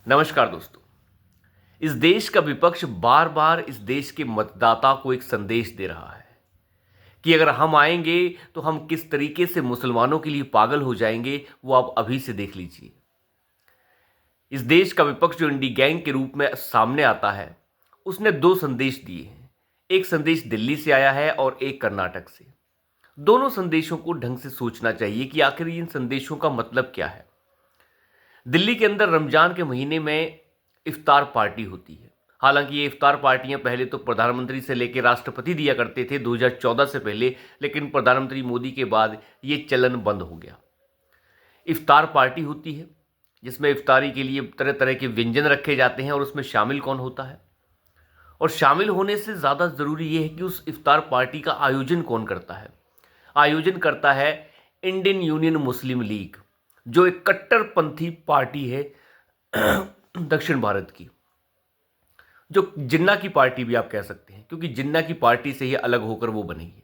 नमस्कार दोस्तों। इस देश का विपक्ष बार बार इस देश के मतदाता को एक संदेश दे रहा है कि अगर हम आएंगे तो हम किस तरीके से मुसलमानों के लिए पागल हो जाएंगे, वो आप अभी से देख लीजिए। इस देश का विपक्ष जो इंडी गैंग के रूप में सामने आता है, उसने दो संदेश दिए हैं। एक संदेश दिल्ली से आया है और एक कर्नाटक से। दोनों संदेशों को ढंग से सोचना चाहिए कि आखिर इन संदेशों का मतलब क्या है। दिल्ली के अंदर रमजान के महीने में इफ्तार पार्टी होती है। हालांकि ये इफ्तार पार्टियां पहले तो प्रधानमंत्री से लेकर राष्ट्रपति दिया करते थे 2014 से पहले, लेकिन प्रधानमंत्री मोदी के बाद ये चलन बंद हो गया। इफ्तार पार्टी होती है जिसमें इफ्तारी के लिए तरह तरह के व्यंजन रखे जाते हैं, और उसमें शामिल कौन होता है, और शामिल होने से ज़्यादा ज़रूरी ये है कि उस इफ्तार पार्टी का आयोजन कौन करता है। आयोजन करता है इंडियन यूनियन मुस्लिम लीग, जो एक कट्टरपंथी पार्टी है दक्षिण भारत की, जो जिन्ना की पार्टी भी आप कह सकते हैं, क्योंकि जिन्ना की पार्टी से ही अलग होकर वो बनी है।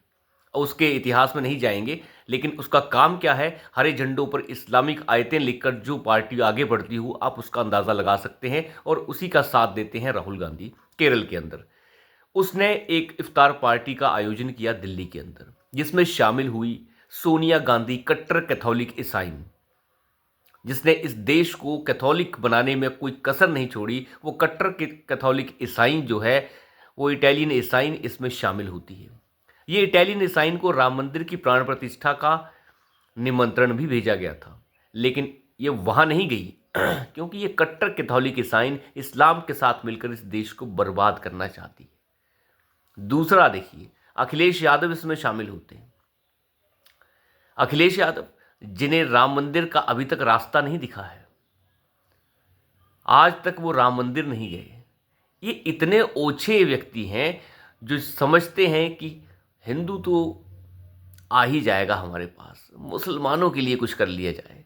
और उसके इतिहास में नहीं जाएंगे, लेकिन उसका काम क्या है, हरे झंडों पर इस्लामिक आयतें लिखकर जो पार्टी आगे बढ़ती हो, आप उसका अंदाज़ा लगा सकते हैं। और उसी का साथ देते हैं राहुल गांधी केरल के अंदर। उसने एक इफ्तार पार्टी का आयोजन किया दिल्ली के अंदर, जिसमें शामिल हुई सोनिया गांधी, कट्टर कैथोलिक ईसाई, जिसने इस देश को कैथोलिक बनाने में कोई कसर नहीं छोड़ी। वो कट्टर कैथोलिक ईसाई जो है, वो इटालियन ईसाई इसमें शामिल होती है। ये इटालियन ईसाई को राम मंदिर की प्राण प्रतिष्ठा का निमंत्रण भी भेजा गया था, लेकिन ये वहाँ नहीं गई क्योंकि ये कट्टर कैथोलिक ईसाई इस्लाम के साथ मिलकर इस देश को बर्बाद करना चाहती है। दूसरा देखिए, अखिलेश यादव इसमें शामिल होते हैं। अखिलेश यादव, जिन्हें राम मंदिर का अभी तक रास्ता नहीं दिखा है, आज तक वो राम मंदिर नहीं गए। ये इतने ओछे व्यक्ति हैं जो समझते हैं कि हिंदू तो आ ही जाएगा हमारे पास, मुसलमानों के लिए कुछ कर लिया जाए।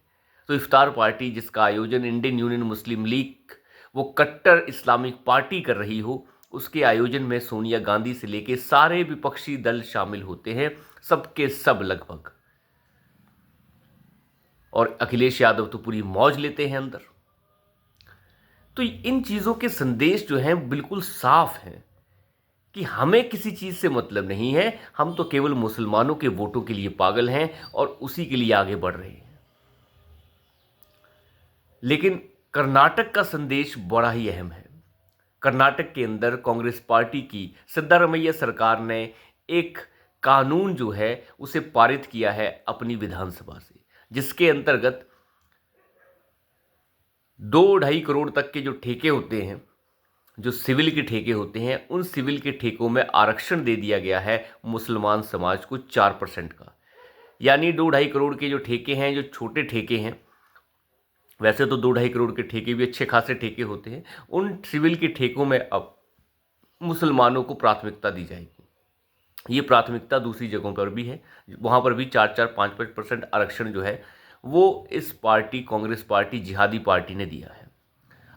तो इफ्तार पार्टी जिसका आयोजन इंडियन यूनियन मुस्लिम लीग, वो कट्टर इस्लामिक पार्टी कर रही हो, उसके आयोजन में सोनिया गांधी से लेके सारे विपक्षी दल शामिल होते हैं, सबके सब लगभग। और अखिलेश यादव तो पूरी मौज लेते हैं अंदर। तो इन चीज़ों के संदेश जो हैं बिल्कुल साफ हैं कि हमें किसी चीज़ से मतलब नहीं है, हम तो केवल मुसलमानों के वोटों के लिए पागल हैं और उसी के लिए आगे बढ़ रहे हैं। लेकिन कर्नाटक का संदेश बड़ा ही अहम है। कर्नाटक के अंदर कांग्रेस पार्टी की सिद्धारमैया सरकार ने एक कानून जो है उसे पारित किया है अपनी विधानसभा से, जिसके अंतर्गत 2-2.5 करोड़ तक के जो ठेके होते हैं, जो सिविल के ठेके होते हैं, उन सिविल के ठेकों में आरक्षण दे दिया गया है मुसलमान समाज को 4% का। यानी 2-2.5 करोड़ के जो ठेके हैं, जो छोटे ठेके हैं, वैसे तो 2-2.5 करोड़ के ठेके भी अच्छे खासे ठेके होते हैं, उन सिविल के ठेकों में अब मुसलमानों को प्राथमिकता दी जाएगी। ये प्राथमिकता दूसरी जगहों पर भी है, वहाँ पर भी 4-4, 5-5% आरक्षण जो है वो इस पार्टी, कांग्रेस पार्टी, जिहादी पार्टी ने दिया है।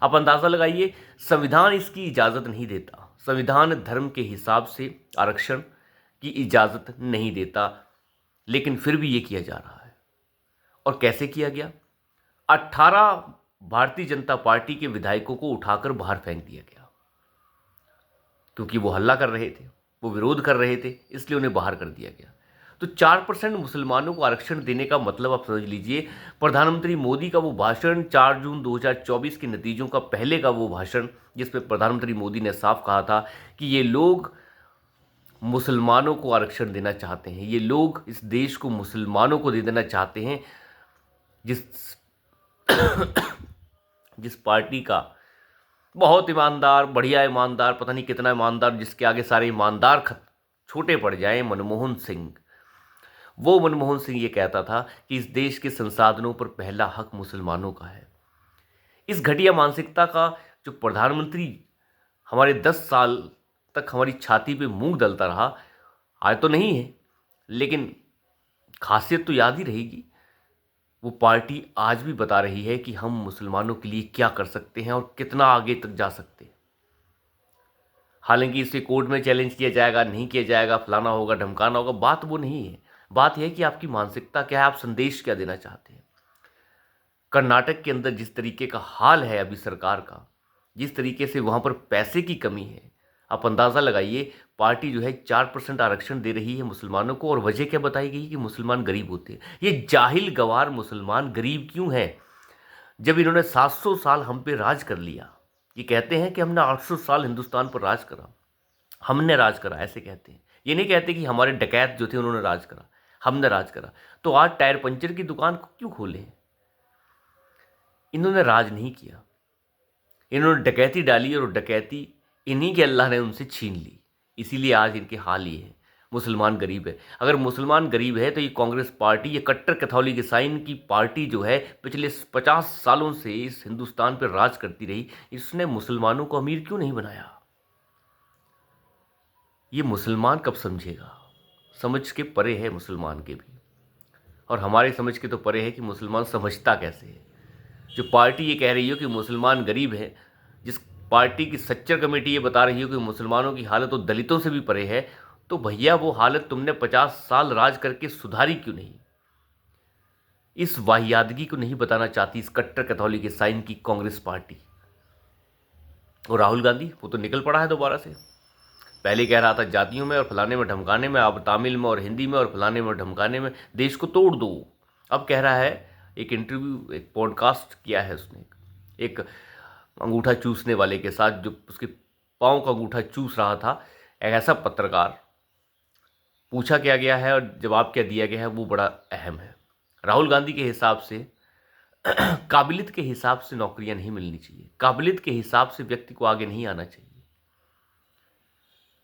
आप अंदाज़ा लगाइए, संविधान इसकी इजाज़त नहीं देता। संविधान धर्म के हिसाब से आरक्षण की इजाज़त नहीं देता, लेकिन फिर भी ये किया जा रहा है। और कैसे किया गया? 18 भारतीय जनता पार्टी के विधायकों को उठाकर बाहर फेंक दिया गया, क्योंकि वो हल्ला कर रहे थे, वो विरोध कर रहे थे, इसलिए उन्हें बाहर कर दिया गया। तो 4% मुसलमानों को आरक्षण देने का मतलब आप समझ लीजिए, प्रधानमंत्री मोदी का वो भाषण 4 जून 2024 के नतीजों का पहले का वो भाषण, जिसमें प्रधानमंत्री मोदी ने साफ कहा था कि ये लोग मुसलमानों को आरक्षण देना चाहते हैं, ये लोग इस देश को मुसलमानों को दे देना चाहते हैं। जिस जिस पार्टी का बहुत ईमानदार, बढ़िया ईमानदार, पता नहीं कितना ईमानदार, जिसके आगे सारे ईमानदार छोटे पड़ जाएं, मनमोहन सिंह, वो मनमोहन सिंह ये कहता था कि इस देश के संसाधनों पर पहला हक मुसलमानों का है। इस घटिया मानसिकता का जो प्रधानमंत्री हमारे 10 साल तक हमारी छाती पे मूंग दलता रहा, आज तो नहीं है, लेकिन खासियत तो याद ही रहेगी। वो पार्टी आज भी बता रही है कि हम मुसलमानों के लिए क्या कर सकते हैं और कितना आगे तक जा सकते हैं। हालांकि इसे कोर्ट में चैलेंज किया जाएगा, नहीं किया जाएगा, फलाना होगा, धमकाना होगा, बात वो नहीं है। बात यह है कि आपकी मानसिकता क्या है, आप संदेश क्या देना चाहते हैं। कर्नाटक के अंदर जिस तरीके का हाल है अभी सरकार का, जिस तरीके से वहाँ पर पैसे की कमी है, आप अंदाज़ा लगाइए। पार्टी जो है 4% आरक्षण दे रही है मुसलमानों को, और वजह क्या बताई गई कि मुसलमान गरीब होते हैं। ये जाहिल गवार मुसलमान गरीब क्यों हैं जब इन्होंने 700 साल हम पे राज कर लिया। ये कहते हैं कि हमने 800 साल हिंदुस्तान पर राज करा, हमने राज करा, ऐसे कहते हैं। ये नहीं कहते कि हमारे डकैत जो थे उन्होंने राज करा, हमने राज करा। तो आज टायर पंचर की दुकान क्यों खोले? इन्होंने राज नहीं किया, इन्होंने डकैती डाली, और डकैती इन्हीं के अल्लाह ने उनसे छीन ली। इसीलिए आज इनके हाल ये है, मुसलमान गरीब है। अगर मुसलमान गरीब है तो ये कांग्रेस पार्टी, ये कट्टर कैथोलिक ईसाइन की पार्टी जो है पिछले 50 सालों से इस हिंदुस्तान पर राज करती रही, इसने मुसलमानों को अमीर क्यों नहीं बनाया? ये मुसलमान कब समझेगा? समझ के परे है मुसलमान के भी, और हमारे समझ के तो परे है कि मुसलमान समझता कैसे है। जो पार्टी ये कह रही हो कि मुसलमान गरीब है, जिस पार्टी की सच्चर कमेटी ये बता रही हो कि मुसलमानों की हालत तो दलितों से भी परे है, तो भैया वो हालत तुमने 50 साल राज करके सुधारी क्यों नहीं? इस वाहियादगी को नहीं बताना चाहती इस कट्टर कैथोलिक ईसाइन की कांग्रेस पार्टी। और राहुल गांधी, वो तो निकल पड़ा है दोबारा से। पहले कह रहा था जातियों में और फलाने में ढमकाने में, अब तमिल में और हिंदी में और फलाने में और ढमकाने में देश को तोड़ दो। अब कह रहा है, एक इंटरव्यू, एक पॉडकास्ट किया है उसने एक अंगूठा चूसने वाले के साथ, जो उसके पाँव का अंगूठा चूस रहा था, एक ऐसा पत्रकार। पूछा क्या गया है और जवाब क्या दिया गया है वो बड़ा अहम है। राहुल गांधी के हिसाब से काबिलियत के हिसाब से नौकरियां नहीं मिलनी चाहिए, काबिलियत के हिसाब से व्यक्ति को आगे नहीं आना चाहिए,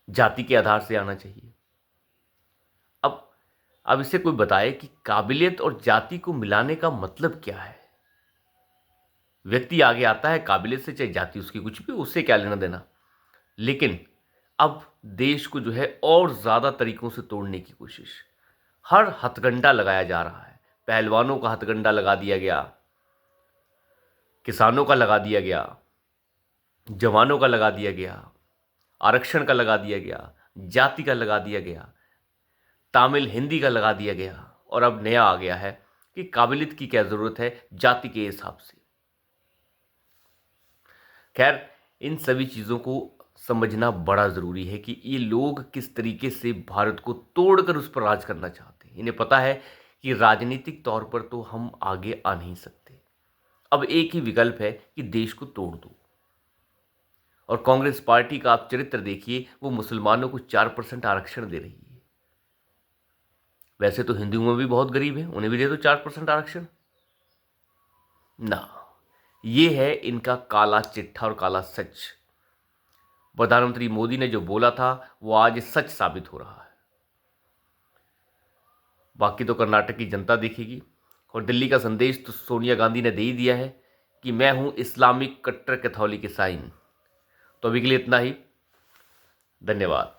जाति के आधार से आना चाहिए। अब इसे कोई बताए कि काबिलियत और जाति को मिलाने का मतलब क्या है? व्यक्ति आगे आता है काबिलियत से, चाहे जाति उसकी कुछ भी, उससे क्या लेना देना। लेकिन अब देश को जो है और ज़्यादा तरीकों से तोड़ने की कोशिश, हर हथकंडा लगाया जा रहा है। पहलवानों का हथकंडा लगा दिया गया, किसानों का लगा दिया गया, जवानों का लगा दिया गया, आरक्षण का लगा दिया गया, जाति का लगा दिया गया, तमिल हिंदी का लगा दिया गया, और अब नया आ गया है कि काबिलियत की क्या ज़रूरत है, जाति के हिसाब से। खैर, इन सभी चीज़ों को समझना बड़ा ज़रूरी है कि ये लोग किस तरीके से भारत को तोड़कर उस पर राज करना चाहते हैं। इन्हें पता है कि राजनीतिक तौर पर तो हम आगे आ नहीं सकते। अब एक ही विकल्प है कि देश को तोड़ दो। और कांग्रेस पार्टी का आप चरित्र देखिए, वो मुसलमानों को 4% आरक्षण दे रही है। वैसे तो हिंदुओं में भी बहुत गरीब हैं, उन्हें भी दे दो 4% आरक्षण ना। ये है इनका काला चिट्ठा और काला सच। प्रधानमंत्री मोदी ने जो बोला था वो आज सच साबित हो रहा है। बाकी तो कर्नाटक की जनता देखेगी। और दिल्ली का संदेश तो सोनिया गांधी ने दे ही दिया है कि मैं हूं इस्लामिक कट्टर कैथोलिक ईसाइन। तो अभी के लिए इतना ही। धन्यवाद।